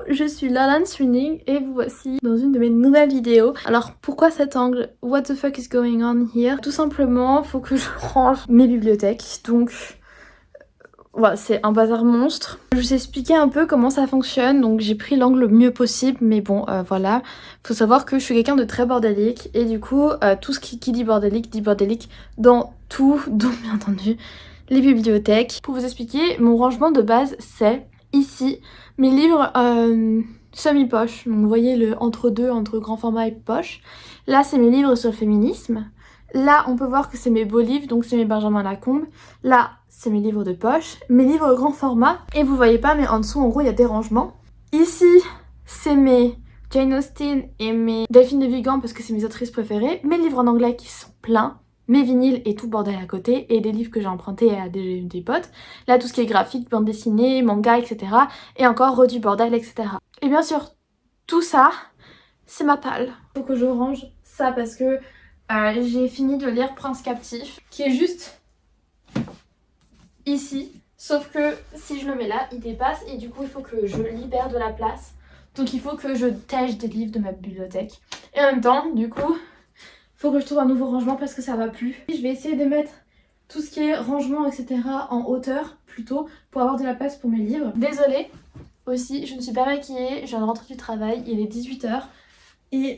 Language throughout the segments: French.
je suis Lalan Swinning et vous voici dans une de mes nouvelles vidéos. Alors pourquoi cet angle? What the fuck is going on here? Tout simplement, faut que je range mes bibliothèques, donc voilà, c'est un bazar monstre. Je vais vous expliquer un peu comment ça fonctionne, donc j'ai pris l'angle le mieux possible, mais bon voilà. Faut savoir que je suis quelqu'un de très bordélique et du coup tout ce qui dit bordélique dans tout, donc bien entendu les bibliothèques. Pour vous expliquer, mon rangement de base c'est ici mes livres semi-poche, donc vous voyez le entre-deux, entre grand format et poche. Là c'est mes livres sur le féminisme. Là on peut voir que c'est mes beaux livres, donc c'est mes Benjamin Lacombe. Là c'est mes livres de poche, mes livres grand format. Et vous voyez pas mais en dessous en gros il y a des rangements. Ici c'est mes Jane Austen et mes Delphine de Vigan parce que c'est mes autrices préférées. Mes livres en anglais qui sont pleins. Mes vinyles et tout bordel à côté, et des livres que j'ai empruntés à des potes. Là tout ce qui est graphique, bande dessinée, manga, etc. Et encore du bordel, etc. Et bien sûr, tout ça, c'est ma palle. Faut que je range ça parce que j'ai fini de lire Prince Captif, qui est juste ici. Sauf que si je le mets là, il dépasse et du coup il faut que je libère de la place. Donc il faut que je tèche des livres de ma bibliothèque. Et en même temps, du coup, faut que je trouve un nouveau rangement parce que ça va plus. Je vais essayer de mettre tout ce qui est rangement, etc. en hauteur plutôt pour avoir de la place pour mes livres. Désolée aussi, je ne suis pas maquillée, je viens de rentrer du travail, il est 18h et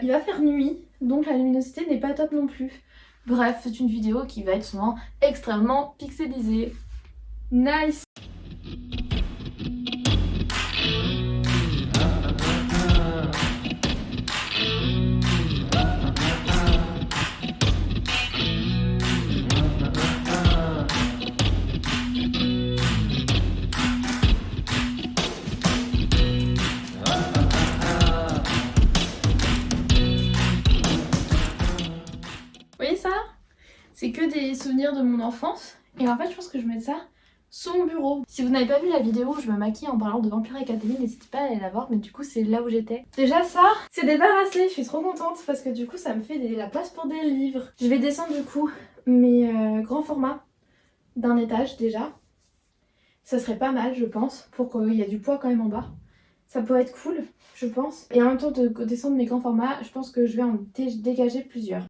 il va faire nuit, donc la luminosité n'est pas top non plus. Bref, c'est une vidéo qui va être souvent extrêmement pixelisée. Nice! Vous voyez ça? C'est que des souvenirs de mon enfance. Et en fait, je pense que je vais mettre ça sur mon bureau. Si vous n'avez pas vu la vidéo où je me maquille en parlant de Vampire Academy, n'hésitez pas à aller la voir, mais du coup, c'est là où j'étais. Déjà ça, c'est débarrassé. Je suis trop contente parce que du coup, ça me fait la place pour des livres. Je vais descendre du coup mes grands formats d'un étage déjà. Ça serait pas mal, je pense, pour qu'il y ait du poids quand même en bas. Ça pourrait être cool, je pense. Et en même temps de descendre mes grands formats, je pense que je vais en dégager plusieurs.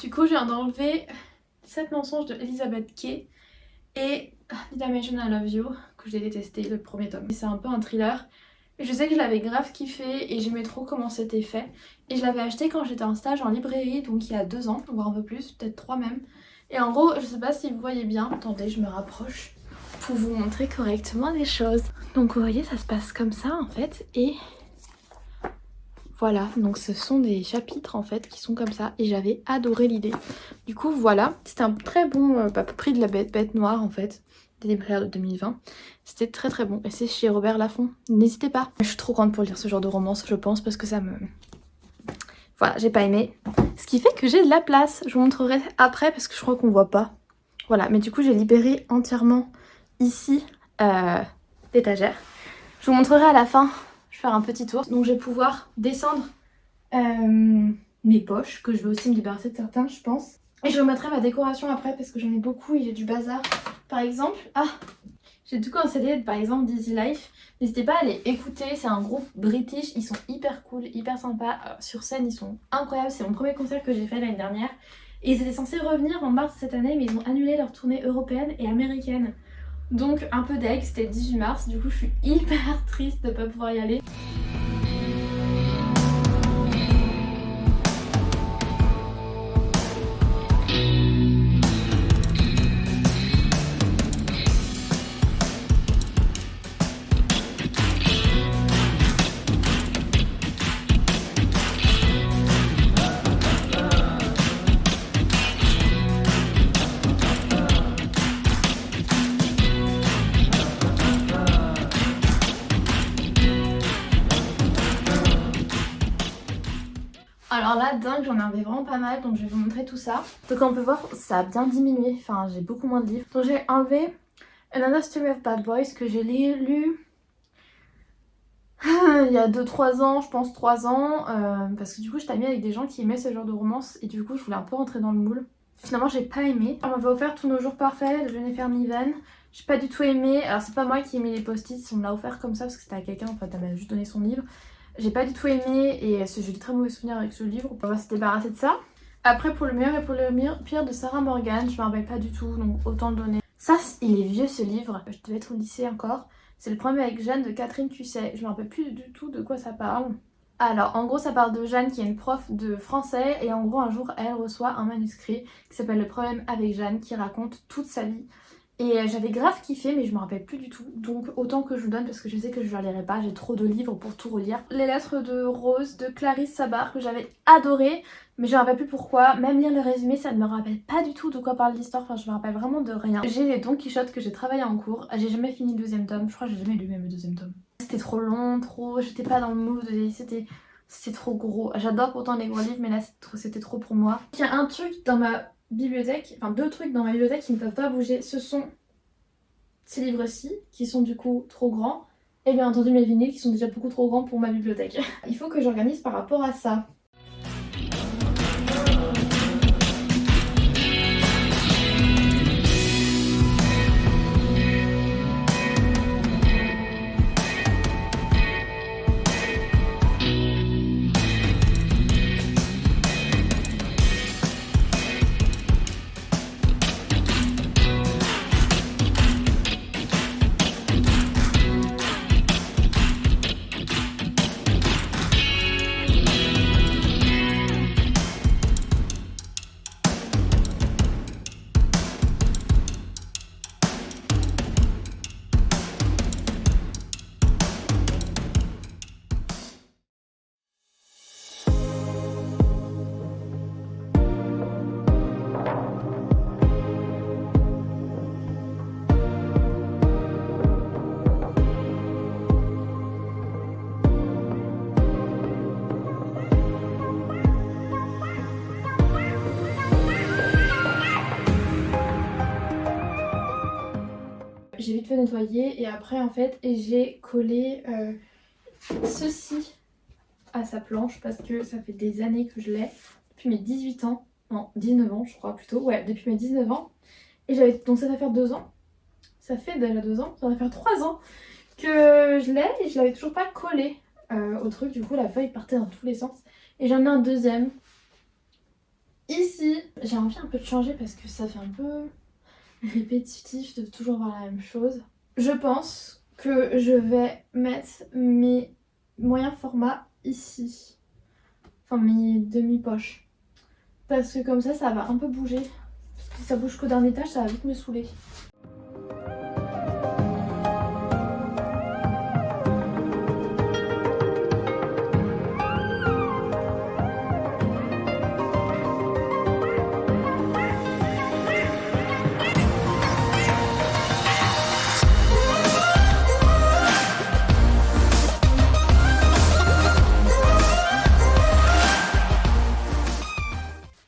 Du coup, je viens d'enlever 7 mensonges de Elizabeth Kay et Did I Mention I Love You, que j'ai détesté, le premier tome. C'est un peu un thriller. Et je sais que je l'avais grave kiffé et j'aimais trop comment c'était fait. Et je l'avais acheté quand j'étais en stage en librairie, donc il y a 2 ans, voire un peu plus, peut-être 3 même. Et en gros, je sais pas si vous voyez bien, attendez, je me rapproche pour vous montrer correctement les choses. Donc vous voyez, ça se passe comme ça en fait, et voilà, donc ce sont des chapitres en fait qui sont comme ça et j'avais adoré l'idée. Du coup voilà, c'était un très bon prix de la bête noire en fait, des libraires de 2020. C'était très très bon et c'est chez Robert Laffont, n'hésitez pas. Je suis trop grande pour lire ce genre de romance je pense parce que ça me... Voilà, j'ai pas aimé. Ce qui fait que j'ai de la place, je vous montrerai après parce que je crois qu'on voit pas. Voilà, mais du coup j'ai libéré entièrement ici l'étagère. Je vous montrerai à la fin. Je vais faire un petit tour. Donc je vais pouvoir descendre mes poches, que je vais aussi me débarrasser de certains, je pense. Et je remettrai ma décoration après parce que j'en ai beaucoup et j'ai du bazar. Par exemple, j'ai tout en CD, par exemple Dizzy Life. N'hésitez pas à aller écouter, c'est un groupe british, ils sont hyper cool, hyper sympas. Sur scène, ils sont incroyables. C'est mon premier concert que j'ai fait l'année dernière. Et ils étaient censés revenir en mars de cette année, mais ils ont annulé leur tournée européenne et américaine. Donc un peu deg, c'était le 18 mars, du coup je suis hyper triste de ne pas pouvoir y aller. Alors là, dingue, j'en avais vraiment pas mal, donc je vais vous montrer tout ça. Donc on peut voir, ça a bien diminué, enfin j'ai beaucoup moins de livres. Donc j'ai enlevé Another Story of Bad Boys que j'ai lu il y a 2-3 ans, je pense 3 ans, parce que du coup j'étais amie avec des gens qui aimaient ce genre de romance et du coup je voulais un peu rentrer dans le moule. Finalement j'ai pas aimé. On m'avait offert Tous nos jours parfaits de Jennifer Niven. J'ai pas du tout aimé. Alors c'est pas moi qui ai mis les post-it, on me l'a offert comme ça parce que c'était à quelqu'un, en fait elle m'a juste donné son livre. J'ai pas du tout aimé et j'ai de très mauvais souvenirs avec ce livre. On va se débarrasser de ça. Après pour le meilleur et pour le pire de Sarah Morgan, je me rappelle pas du tout donc autant le donner. Ça il est vieux ce livre, je devais être au lycée encore. C'est le problème avec Jeanne de Catherine Cusset. Je me rappelle plus du tout de quoi ça parle. Alors en gros ça parle de Jeanne qui est une prof de français et en gros un jour elle reçoit un manuscrit qui s'appelle Le problème avec Jeanne qui raconte toute sa vie. Et j'avais grave kiffé mais je me rappelle plus du tout. Donc autant que je vous donne parce que je sais que je ne lirai pas, j'ai trop de livres pour tout relire. Les lettres de Rose de Clarisse Sabar que j'avais adoré mais je me rappelle plus pourquoi. Même lire le résumé ça ne me rappelle pas du tout de quoi parle l'histoire, enfin je me rappelle vraiment de rien. J'ai les Don Quichotte que j'ai travaillé en cours, j'ai jamais fini le deuxième tome, je crois que j'ai jamais lu même le deuxième tome. C'était trop long, j'étais pas dans le mood, c'était trop gros. J'adore pourtant les gros livres mais là c'était trop pour moi. Il y a un truc dans ma bibliothèque, enfin 2 trucs dans ma bibliothèque qui ne peuvent pas bouger, ce sont ces livres-ci qui sont du coup trop grands et bien entendu mes vinyles qui sont déjà beaucoup trop grands pour ma bibliothèque. Il faut que j'organise par rapport à ça. J'ai vite fait nettoyer et après en fait j'ai collé ceci à sa planche parce que ça fait des années que je l'ai, depuis mes 18 ans, non 19 ans je crois plutôt, ouais depuis mes 19 ans et donc ça va faire 2 ans, ça fait déjà 2 ans, ça va faire 3 ans que je l'ai et je l'avais toujours pas collé au truc, du coup la feuille partait dans tous les sens et j'en ai un deuxième ici. J'ai envie un peu de changer parce que ça fait un peu répétitif de toujours voir la même chose. Je pense que je vais mettre mes moyens formats ici, enfin mes demi-poches, parce que comme ça va un peu bouger, parce que si ça bouge qu'au dernier étage ça va vite me saouler.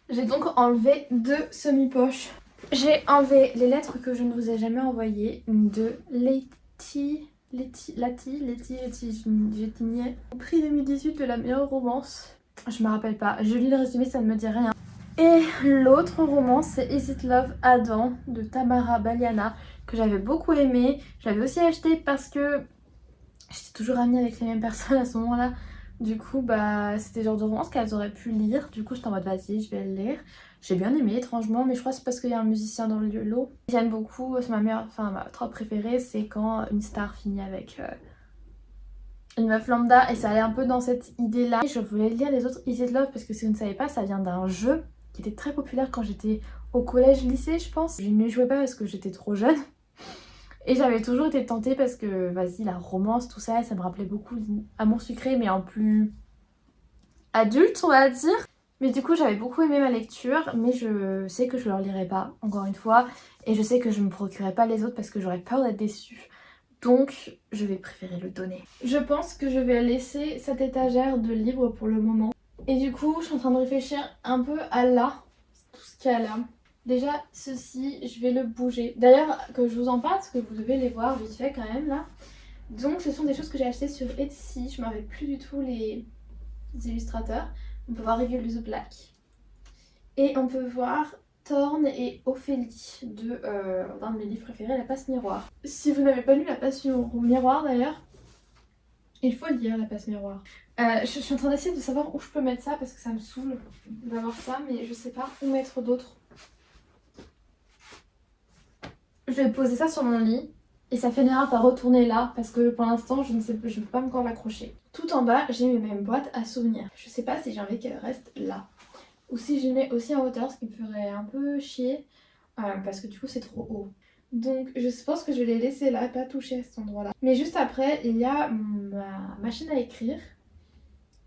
J'ai donc enlevé 2 semi-poches. J'ai enlevé les lettres que je ne vous ai jamais envoyées de Letty Gétinier. Prix 2018 de la meilleure romance. Je me rappelle pas, je lis le résumé, ça ne me dit rien. Et l'autre romance c'est Is It Love Adam de Tamara Baliana que j'avais beaucoup aimé. J'avais aussi acheté parce que j'étais toujours amie avec les mêmes personnes à ce moment-là. Du coup, bah, c'était le genre de romance qu'elles auraient pu lire. Du coup, j'étais en mode vas-y, je vais le lire. J'ai bien aimé, étrangement, mais je crois que c'est parce qu'il y a un musicien dans le lot. J'aime beaucoup, c'est ma trope préférée, c'est quand une star finit avec une meuf lambda. Et ça allait un peu dans cette idée-là. Je voulais lire les autres Is It Love parce que si vous ne savez pas, ça vient d'un jeu qui était très populaire quand j'étais au collège-lycée, je pense. Je ne jouais pas parce que j'étais trop jeune. Et j'avais toujours été tentée parce que, vas-y, la romance, tout ça, ça me rappelait beaucoup Amour sucré, mais en plus adulte, on va dire. Mais du coup, j'avais beaucoup aimé ma lecture, mais je sais que je ne leur lirai pas, encore une fois. Et je sais que je ne me procurerai pas les autres parce que j'aurais peur d'être déçue. Donc, je vais préférer le donner. Je pense que je vais laisser cette étagère de livres pour le moment. Et du coup, je suis en train de réfléchir un peu à là, tout ce qu'il y a là. Déjà, ceci, je vais le bouger. D'ailleurs, que je vous en parle, parce que vous devez les voir vite fait quand même là. Donc, ce sont des choses que j'ai achetées sur Etsy. Je ne me rappelle plus du tout les illustrateurs. On peut voir Regulus Black. Et on peut voir Thorne et Ophélie de d'un de mes livres préférés, La Passe Miroir. Si vous n'avez pas lu La Passe Miroir d'ailleurs, il faut lire La Passe Miroir. Je suis en train d'essayer de savoir où je peux mettre ça parce que ça me saoule d'avoir ça, mais je sais pas où mettre d'autres. Je vais poser ça sur mon lit et ça finira par retourner là parce que pour l'instant je ne peux pas encore l'accrocher. Tout en bas j'ai mes mêmes boîtes à souvenirs. Je sais pas si j'ai envie qu'elles restent là ou si je les mets aussi en hauteur, ce qui me ferait un peu chier parce que du coup c'est trop haut. Donc je pense que je vais les laisser là, pas toucher à cet endroit là. Mais juste après il y a ma machine à écrire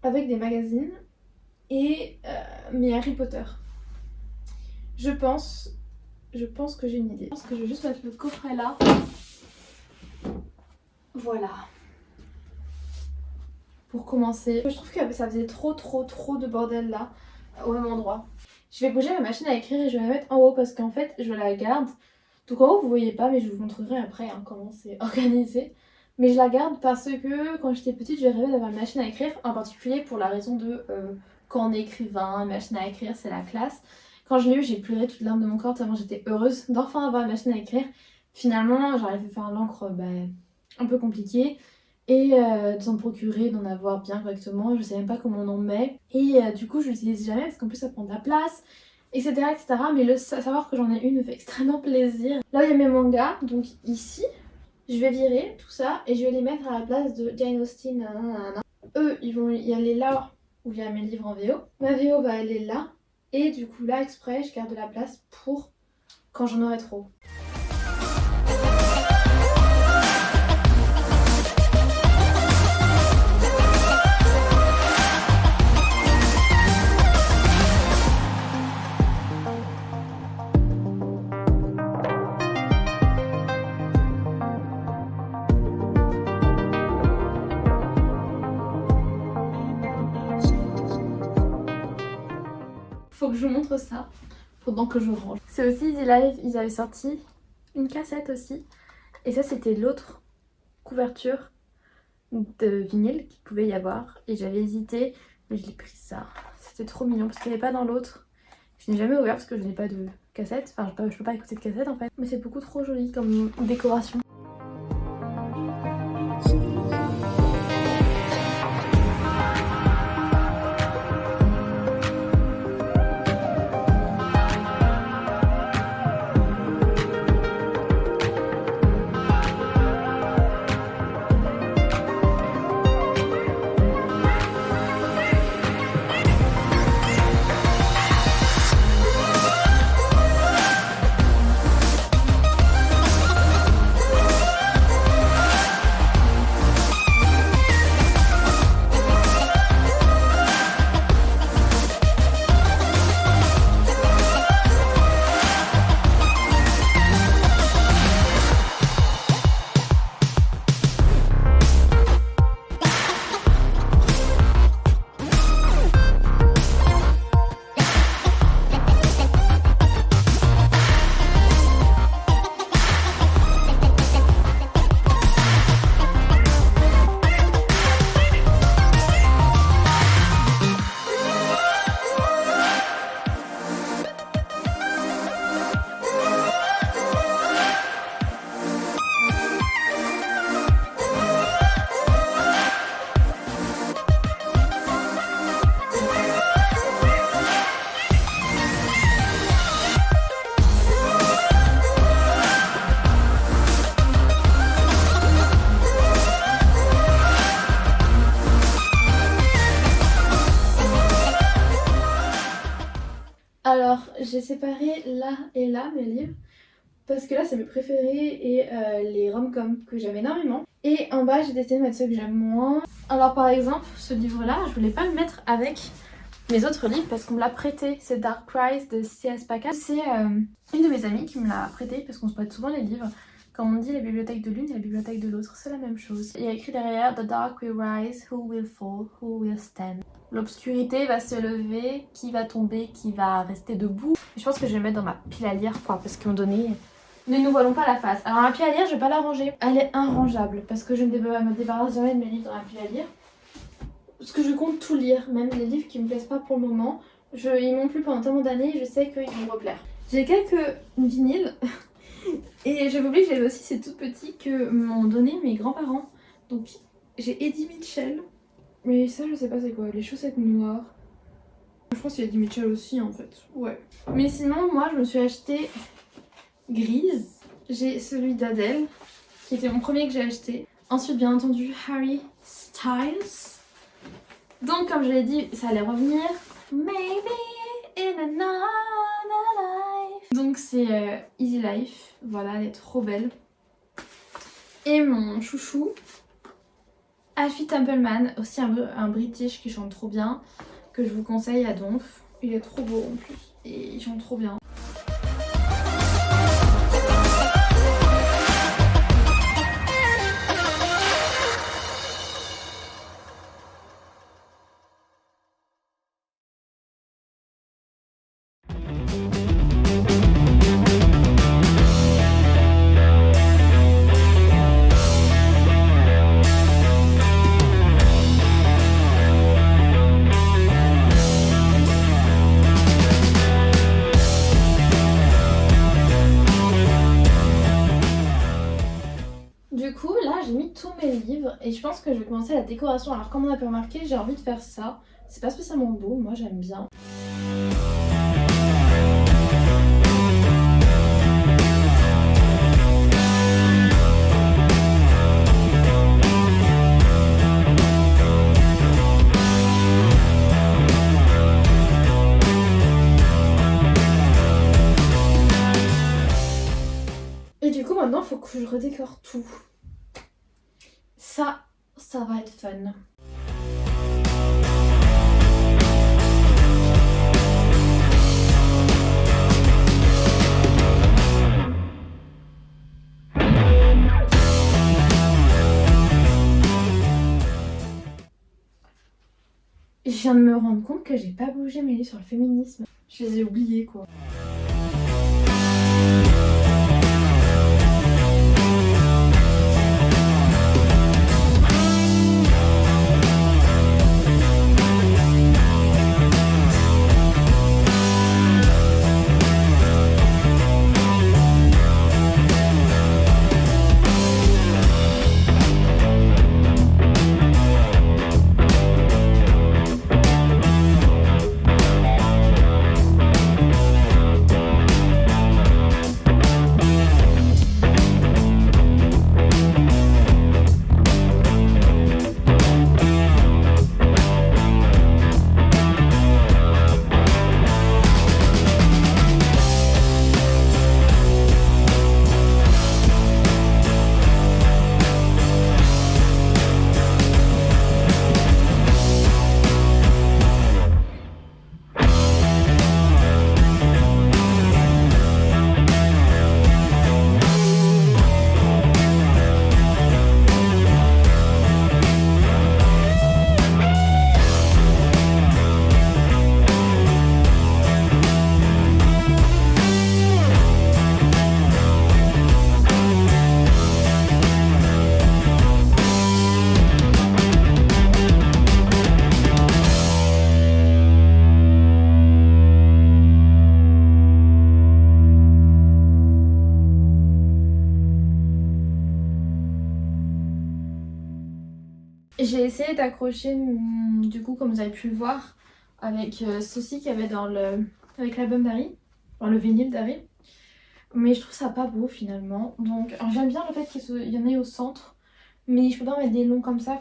avec des magazines et mes Harry Potter. Je pense que j'ai une idée. Je pense que je vais juste mettre le coffret là. Voilà. Pour commencer. Je trouve que ça faisait trop de bordel là, au même endroit. Je vais bouger ma machine à écrire et je vais la mettre en haut parce qu'en fait je la garde. Donc en haut vous voyez pas mais je vous montrerai après comment c'est organisé. Mais je la garde parce que quand j'étais petite j'ai rêvé d'avoir une machine à écrire, en particulier pour la raison de quand on est écrivain, une machine à écrire c'est la classe. Quand je l'ai eu j'ai pleuré toute larme de mon corps tellement j'étais heureuse d'enfin avoir une machine à écrire. Finalement j'arrive à faire l'encre un peu compliquée et de s'en procurer, d'en avoir bien correctement, je sais même pas comment on en met. Et du coup je l'utilise jamais parce qu'en plus ça prend de la place, etc. etc. Mais savoir que j'en ai une me fait extrêmement plaisir. Là où il y a mes mangas, donc ici, je vais virer tout ça et je vais les mettre à la place de Jane Austen. Nanana. Eux, ils vont y aller là où il y a mes livres en VO. Ma VO va aller là. Et du coup là, exprès, je garde de la place pour quand j'en aurai trop. Faut que je vous montre ça pendant que je range. C'est aussi Easy Life, ils avaient sorti une cassette aussi. Et ça c'était l'autre couverture de vinyle qu'il pouvait y avoir. Et j'avais hésité, mais je l'ai pris ça. C'était trop mignon parce qu'il n'y avait pas dans l'autre. Je n'ai jamais ouvert parce que je n'ai pas de cassette. Enfin je peux pas écouter de cassette en fait. Mais c'est beaucoup trop joli comme décoration. Alors, j'ai séparé là et là mes livres parce que là c'est mes préférés et les rom-com que j'aime énormément. Et en bas j'ai décidé de mettre ceux que j'aime moins. Alors par exemple ce livre là je voulais pas le mettre avec mes autres livres parce qu'on me l'a prêté. C'est Dark Price de C.S. Packer. C'est une de mes amies qui me l'a prêté parce qu'on se prête souvent les livres. Quand on dit la bibliothèque de l'une et la bibliothèque de l'autre, c'est la même chose. Il y a écrit derrière The dark will rise, who will fall, who will stand. l'obscurité va se lever, qui va tomber, qui va rester debout. Je pense que je vais mettre dans ma pile à lire quoi, parce qu'à un moment donné, ne nous voilons pas la face. Alors ma pile à lire, je vais pas la ranger. Elle est inrangeable parce que je ne me débarrasse jamais de mes livres dans la pile à lire. Parce que je compte tout lire, même les livres qui me plaisent pas pour le moment. Ils m'ont plu pendant tellement d'années et je sais qu'ils vont me replaire. J'ai quelques vinyles et j'avais oublié que j'avais aussi ces tout petits que m'ont donné mes grands-parents. Donc j'ai Eddie Mitchell, mais ça je sais pas c'est quoi, les chaussettes noires. Je pense qu'il y a Eddie Mitchell aussi en fait, ouais. Mais sinon moi je me suis acheté Grise. J'ai celui d'Adèle, qui était mon premier que j'ai acheté. Ensuite bien entendu Harry Styles. Donc comme je l'ai dit, ça allait revenir. Maybe in another life. Donc c'est Easy Life, voilà, elle est trop belle. Et mon chouchou, Alfie Templeman, aussi un British qui chante trop bien, que je vous conseille à donf. Il est trop beau en plus, et il chante trop bien. Du coup, là, j'ai mis tous mes livres et je pense que je vais commencer la décoration. Alors, comme on a pu remarquer, j'ai envie de faire ça. C'est pas spécialement beau, moi j'aime bien. Et du coup, maintenant, il faut que je redécore tout. Ça va être fun. Je viens de me rendre compte que j'ai pas bougé mes livres sur le féminisme. Je les ai oubliés quoi. J'ai essayé d'accrocher, du coup, comme vous avez pu le voir, avec ceci qu'il y avait avec l'album d'Harry, enfin le vinyle d'Harry. Mais je trouve ça pas beau finalement. Donc j'aime bien le fait qu'il y en ait au centre, mais je peux pas mettre des longs comme ça.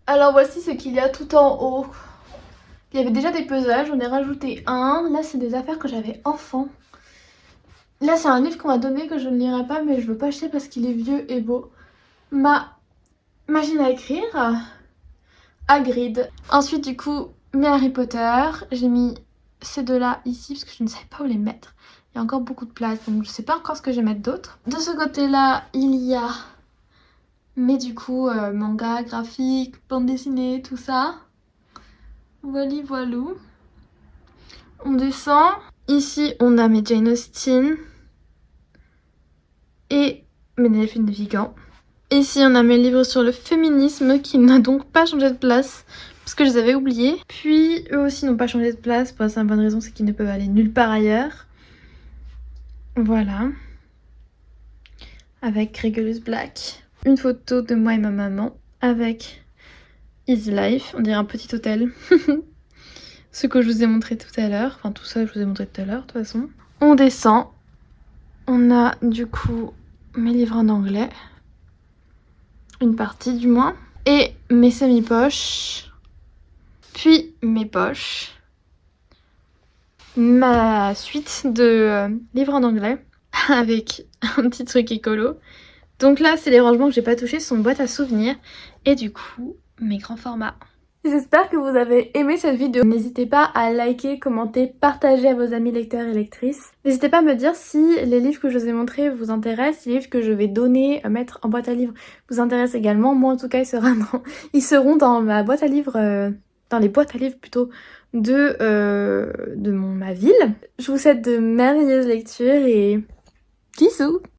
Alors voici ce qu'il y a tout en haut. Il y avait déjà des pesages, j'en ai rajouté un. Là c'est des affaires que j'avais enfant. Là c'est un livre qu'on m'a donné que je ne lirai pas mais je veux pas acheter parce qu'il est vieux et beau. Ma machine à écrire. Hagrid. Ensuite du coup mes Harry Potter. J'ai mis ces deux là ici parce que je ne savais pas où les mettre. Il y a encore beaucoup de place donc je sais pas encore ce que je vais mettre d'autre. De ce côté là il y a mais du coup manga, graphique, bande dessinée, tout ça. Voilà voilou. On descend. Ici on a mes Jane Austen et mes Delphine de Vigan. Ici on a mes livres sur le féminisme qui n'a donc pas changé de place parce que je les avais oubliés. Puis eux aussi n'ont pas changé de place pour la simple bonne raison c'est qu'ils ne peuvent aller nulle part ailleurs. Voilà. Avec Regulus Black. Une photo de moi et ma maman avec Easy Life. On dirait un petit hôtel. Ce que je vous ai montré tout à l'heure. Enfin tout ça je vous ai montré tout à l'heure de toute façon. On descend. On a du coup mes livres en anglais. Une partie du moins. Et mes semi-poches. Puis mes poches. Ma suite de livres en anglais. Avec un petit truc écolo. Donc là c'est les rangements que j'ai pas touchés. Ce sont boîtes à souvenirs. Et du coup mes grands formats. J'espère que vous avez aimé cette vidéo. N'hésitez pas à liker, commenter, partager à vos amis lecteurs et lectrices. N'hésitez pas à me dire si les livres que je vous ai montrés vous intéressent, si les livres que je vais donner, mettre en boîte à livres vous intéressent également. Moi en tout cas ils seront dans ma boîte à livres, dans les boîtes à livres plutôt de ma ville. Je vous souhaite de merveilleuses lectures et bisous!